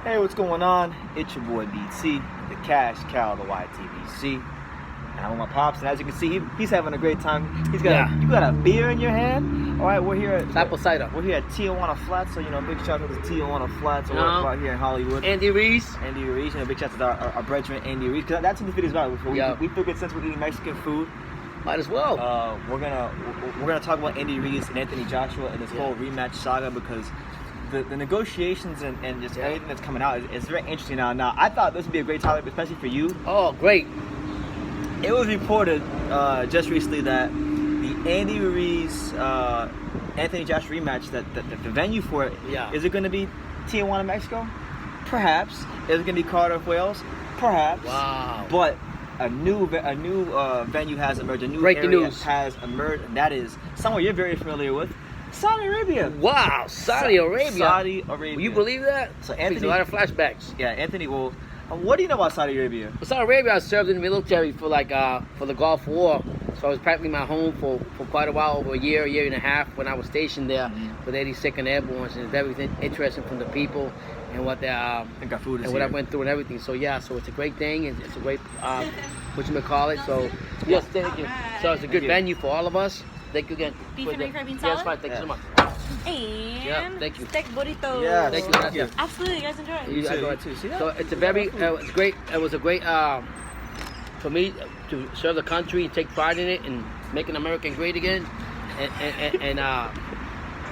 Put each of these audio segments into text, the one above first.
Hey, what's going on? It's your boy BT, the Cash Cow, the YTBC. And I'm with my pops, and as you can see, he's having a great time. You got a beer in your hand. All right, we're here at apple cider. We're here at Tijuana Flats, so big shout out to Tijuana Flats, right here in Hollywood. Andy Ruiz, big shout out to our brethren Andy Ruiz, because that's what this video is about. We figured since we're eating Mexican food, might as well. We're gonna talk about Andy Ruiz and Anthony Joshua and this whole rematch saga, because the negotiations and just everything that's coming out is very interesting now. Now, I thought this would be a great topic, especially for you. Oh, great. It was reported just recently that the Andy Ruiz Anthony Joshua rematch, that the venue for it, is it going to be Tijuana, Mexico? Perhaps. Is it going to be Cardiff, Wales? Perhaps. Wow. But a new venue has emerged. A new breaking area news has emerged, and that is somewhere you're very familiar with. Saudi Arabia. Wow, Saudi Arabia. Saudi Arabia. Will you believe that? So Anthony, a lot of flashbacks. Yeah, Anthony. Well, what do you know about Saudi Arabia? Well, Saudi Arabia, I served in the military for for the Gulf War, so it was practically my home for quite a while, over a year and a half when I was stationed there with 82nd Airborne, and it's very interesting from the people and what they I went through and everything. So so it's a great thing, and it's a great whatchamacallit. So yes, thank you. So it's a good venue for all of us. Thank you again. Beef and bean salad? Yes, fine. Thank you so much. And thank you. steak burritos. Yeah, thank you. Absolutely, you guys enjoy it. You enjoy it too. See that? So it's a very, it's great. It was a great for me to serve the country and take pride in it and making America great again, and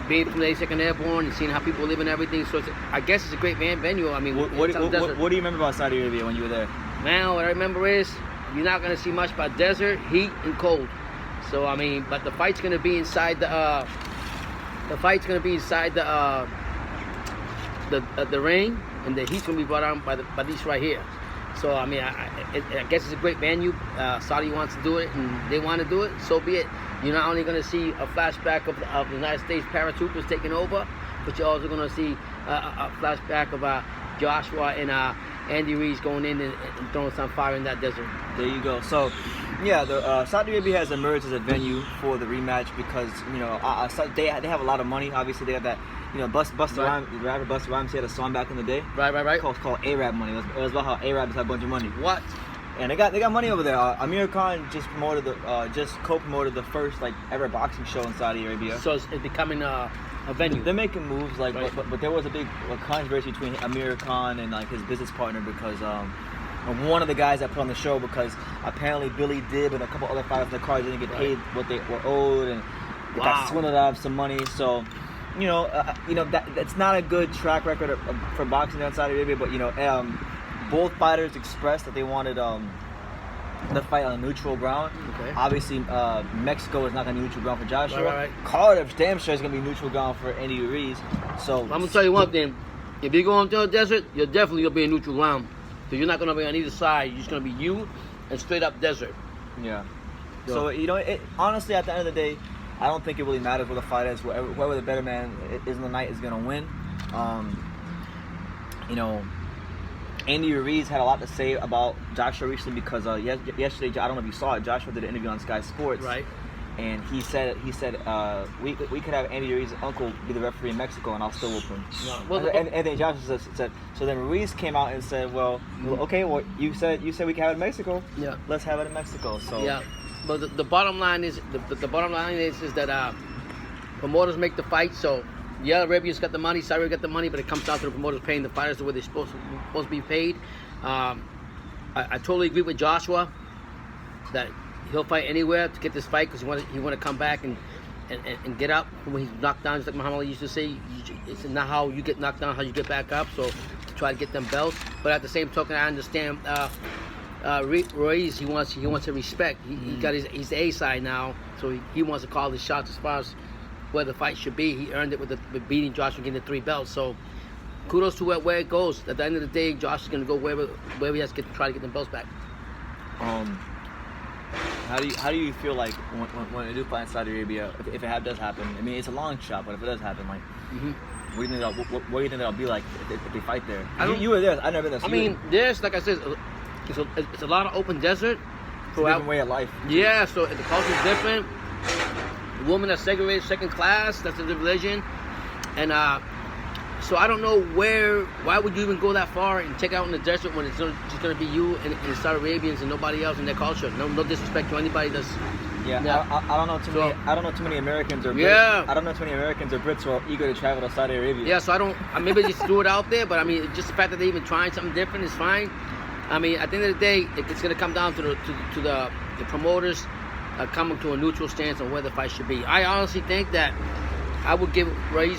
being from the 82nd Airborne and seeing how people live and everything. So I guess it's a great venue. I mean, what do you remember about Saudi Arabia when you were there? Man, what I remember is you're not gonna see much about desert, heat, and cold. So I mean, but the fight's gonna be inside the ring, and the heat's gonna be brought on by these right here. So I mean, I guess it's a great venue. Saudi wants to do it, and they want to do it. So be it. You're not only gonna see a flashback of the United States paratroopers taking over, but you're also gonna see a flashback of Joshua and Andy Ruiz going in and throwing some fire in that desert. There you go. So, the Saudi Arabia has emerged as a venue for the rematch because they have a lot of money. Obviously, they have that. Busta Rhymes, the rapper Busta Rhymes, he had a song back in the day. Right. Called Arab Money. It was about how Arabs have a bunch of money. What? And they got money over there. Amir Khan just co-promoted the first ever boxing show in Saudi Arabia. So it's becoming a venue. They're making moves but there was a big controversy between Amir Khan and his business partner because one of the guys that put on the show, because apparently Billy Dib and a couple other fighters in the card didn't get paid what they were owed, and they got swindled out of some money. So that's not a good track record for boxing in Saudi Arabia. But both fighters expressed that they wanted the fight on a neutral ground. Okay. Obviously, Mexico is not going to be neutral ground for Joshua. Right. Cardiff, damn sure, is going to be neutral ground for Andy Ruiz. So I'm going to tell you one thing. If you go into the desert, you're definitely going to be in neutral ground. Because you're not going to be on either side. You're just going to be you and straight up desert. Yeah. So, honestly, at the end of the day, I don't think it really matters where the fight is. Whoever the better man is in the night is going to win. Andy Ruiz had a lot to say about Joshua recently because yesterday, I don't know if you saw it, Joshua did an interview on Sky Sports. Right. And he said we could have Andy Ruiz's uncle be the referee in Mexico, and I'll still whoop him. And then Joshua said. So then Ruiz came out and said, okay, you said we can have it in Mexico. Yeah. Let's have it in Mexico. So yeah. But the bottom line is that promoters make the fight. So Arabia's got the money, Saudi Arabia got the money, but it comes down to the promoters paying the fighters the way they're supposed to be paid. I totally agree with Joshua that he'll fight anywhere to get this fight because he want to come back and get up when he's knocked down. Just like Muhammad Ali used to say, it's not how you get knocked down, how you get back up. So to try to get them belts. But at the same token, I understand Ruiz, he wants to respect. He got his A side now, so he wants to call the shots as far as where the fight should be. He earned it with beating Joshua, getting the 3 belts. So kudos to where it goes. At the end of the day, Josh is going to go where he has to try to get them belts back. How do you feel like when they do fight in Saudi Arabia, if it does happen? I mean, it's a long shot, but if it does happen, what do you think that'll be like if they fight there? You were there. I've never been there. I mean, there's, like I said, it's a lot of open desert. It's a different way of life. Yeah, so the culture is different. The women are segregated second class. That's a religion. And So I don't know why would you even go that far and check out in the desert when it's just going to be you and Saudi Arabians and nobody else in their culture. No disrespect to anybody that's. Yeah, I don't know too many. I don't know too many Americans or Brits. Yeah. I don't know too many Americans or Brits who are eager to travel to Saudi Arabia. Yeah, so I don't. Maybe just threw it out there, but I mean, just the fact that they're even trying something different is fine. I mean, at the end of the day, it's going to come down to the promoters coming to a neutral stance on where the fight should be. I honestly think that I would give Ruiz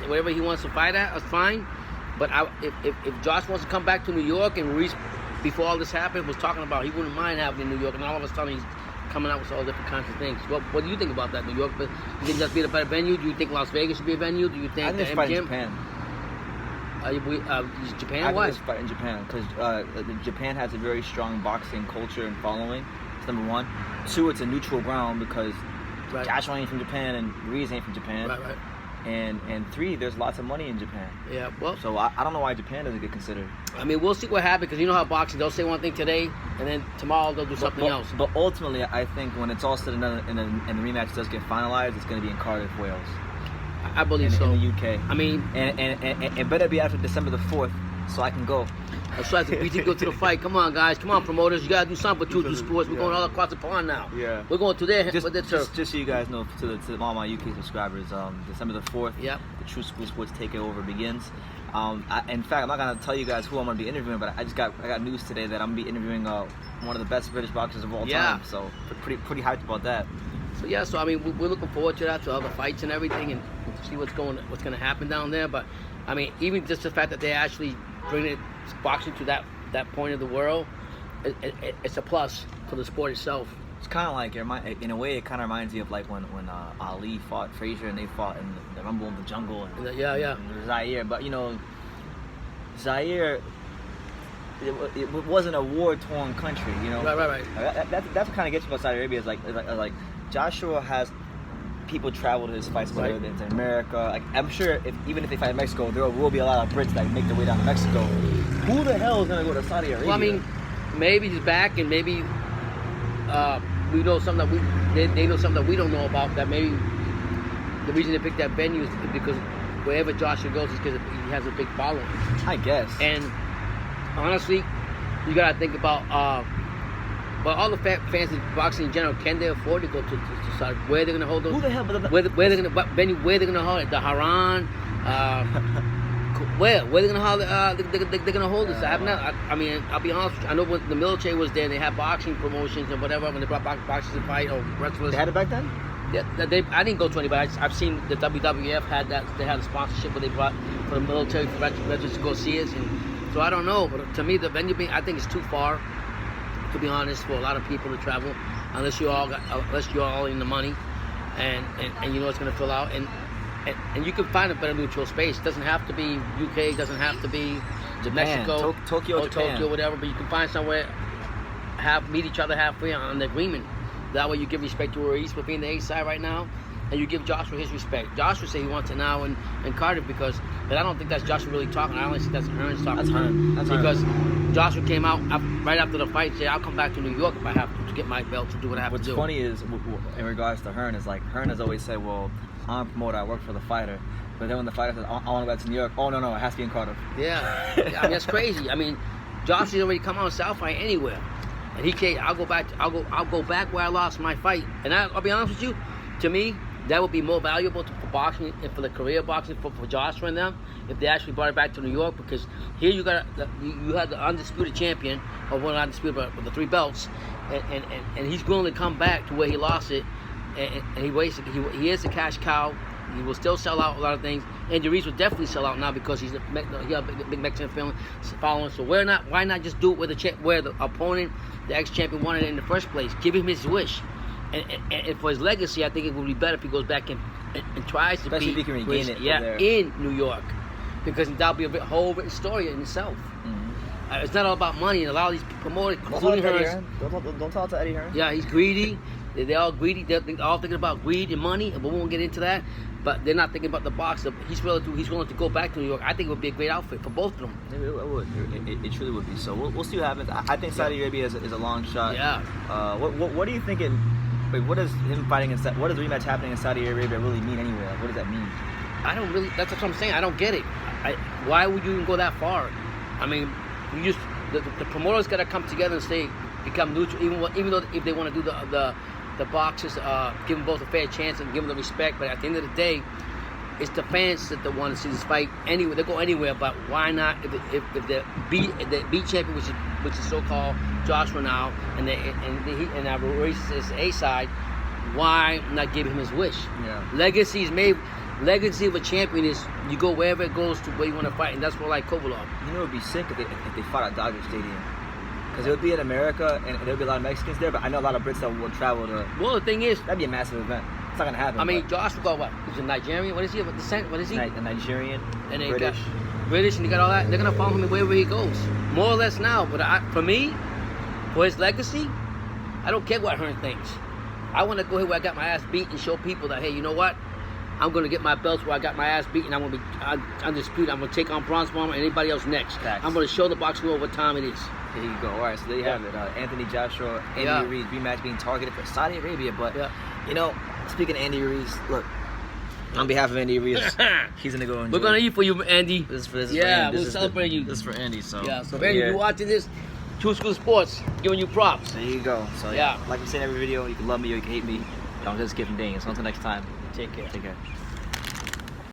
whatever he wants to fight at. That's fine. But if Josh wants to come back to New York and Ruiz, before all this happened, was talking about he wouldn't mind having in New York, and all of a sudden he's coming out with all different kinds of things. What do you think about that, New York? But you think that's be a better venue? Do you think Las Vegas should be a venue? Do you think I think the fight in MGM? Japan. Japan? I Why? think this fight in Japan because Japan has a very strong boxing culture and following. That's number one. Two, it's a neutral ground because Right. Joshua ain't from Japan and Ruiz ain't from Japan. Right. And three, there's lots of money in Japan. Yeah. Well, So I don't know why Japan doesn't get considered. I mean, we'll see what happens because you know how boxing, they'll say one thing today and then tomorrow they'll do something else. But ultimately, I think when it's all said and done and the rematch does get finalized, it's going to be in Cardiff, Wales, I believe so. in the UK. I mean, And better be after December the 4th so I can go. that's why we did go to the fight. Come on, guys. Come on, promoters. You got to do something for True Sports. We're going all across the pond now. Yeah. We're going to their Just turf. so you guys know, to all my UK subscribers, December the 4th, Yep. the True School Sports Takeover begins. In fact, I'm not gonna tell you guys who I'm gonna be interviewing, but I got news today that I'm gonna be interviewing one of the best British boxers of all Yeah. time. So pretty hyped about that. So yeah, so I mean, we're looking forward to that, to all the fights and everything, and see what's going to happen down there. But I mean, even just the fact that they actually bring it boxing to that point of the world, it's a plus for the sport itself. It's kind of like in a way, it kind of reminds me of like when Ali fought Frazier and they fought in the Rumble in the Jungle and Yeah. and Zaire. But you know, Zaire. It wasn't a war-torn country, you know. Right. That's what kind of gets me about Saudi Arabia. Is like Joshua has people travel to his fights, whether it's in America. Like I'm sure even if they fight in Mexico, there will be a lot of Brits that make their way down to Mexico. Who the hell is gonna go to Saudi Arabia? Well, I mean, maybe he's back, and maybe we know something that they know something that we don't know about. That maybe the reason they picked that venue is because wherever Joshua goes is because he has a big following. I guess. And honestly, you gotta think about but all the fans of boxing in general, can they afford to go to Saudi? Where they're gonna hold those? Who the hell? Where they're gonna hold it? The Haran. Where they're gonna hold? They're gonna hold this. I mean, I'll be honest with you. I know when the military was there, they had boxing promotions and whatever. When they brought boxers to fight or wrestlers. They had it back then. Yeah, I didn't go to any, but I've seen the WWF had that. They had a sponsorship where they brought for the military veterans to go see us, and so I don't know. But to me, the venue I think is too far, to be honest, for a lot of people to travel, unless you're all in the money, and you know it's going to fill out, and you can find a better neutral space. It doesn't have to be UK. It doesn't have to be Japan, Mexico, Tokyo, Japan. Tokyo, whatever. But you can find somewhere, meet each other halfway on the agreement. That way you give respect to Ruiz for being the A side right now, and you give Joshua his respect. Joshua say he wants it now in Cardiff but I don't think that's Joshua really talking. I only think that's Hearns talking. That's Hearn. That's because Hearn. Joshua came out right after the fight and said, I'll come back to New York if I have to get my belt to do what I have What's to do. funny is, in regards to Hearn, is like Hearn has always said, well, I'm a promoter, I work for the fighter. But then when the fighter says, I want to go back to New York, oh no, it has to be in Cardiff. Yeah. I mean, that's crazy. I mean, Joshua's already come out of South Fight anywhere. And he can't. I'll go back where I lost my fight. And I'll be honest with you. To me, that would be more valuable for boxing and for the career boxing for Joshua and them if they actually brought it back to New York. Because here you had the undisputed champion, or one undisputed, but with the 3 belts, and he's willing to come back to where he lost it. And he is a cash cow. He will still sell out a lot of things. And Ruiz will definitely sell out now because he has a big Mexican following. So why not just do it where the opponent, the ex-champion, wanted it in the first place? Give him his wish. And for his legacy, I think it would be better if he goes back and tries to Especially if he can regain it there. in New York. Because that'll be a whole written story in itself. Mm-hmm. It's not all about money. And a lot of these promoters, including Hearns, don't talk to Eddie Hearn. yeah, he's greedy. They're all greedy. They're all thinking about greed and money, and we won't get into that. But they're not thinking about the boxer. He's willing to go back to New York. I think it would be a great outfit for both of them. It would. It truly would be. So we'll see what happens. I think Saudi Arabia is a long shot. Yeah. What do you think? What does him fighting what does the rematch happening in Saudi Arabia really mean anyway? Like, what does that mean? I don't really. That's what I'm saying. I don't get it. Why would you even go that far? I mean, you just the promoters got to come together and say become neutral. Even though if they want to do the boxers, give them both a fair chance and give them the respect. But at the end of the day, it's the fans that want to see this fight anyway. They go anywhere, but why not? If the B champion, which is so-called Joshua now, and Ruiz is A side, why not give him his wish? Yeah. Legacy of a champion is you go wherever it goes to where you want to fight, and that's what like Kovalov. You know, it would be sick if they fought at Dodger Stadium. Because it would be in America, and there would be a lot of Mexicans there, but I know a lot of Brits that would travel to... Well, the thing is... That'd be a massive event. It's not going to happen. I mean, Josh got what? He's a Nigerian? What is he? What descent? What is he? A Nigerian, And British. British, and they got all that. They're going to follow him wherever he goes. More or less now. But for me, for his legacy, I don't care what Hearn thinks. I want to go here where I got my ass beat and show people that, hey, you know what? I'm going to get my belts where I got my ass beat, and I'm going to be undisputed. I'm going to take on Bronze Bomber and anybody else next. Facts. I'm going to show the boxing world what time it is. There you go. All right, so there you have it. Anthony Joshua, Andy Ruiz rematch being targeted for Saudi Arabia. But, you know, speaking of Andy Ruiz, look, on behalf of Andy Ruiz, he's going to go enjoy. We're going to eat for you, Andy. This is for yeah, Andy. we'll celebrate you. This is for Andy, so. Yeah, so Andy, you're watching this, True School Sports, giving you props. There you go. So, like we say in every video, you can love me or you can hate me. Don't just give a dang. So until next time, Take care. Take care.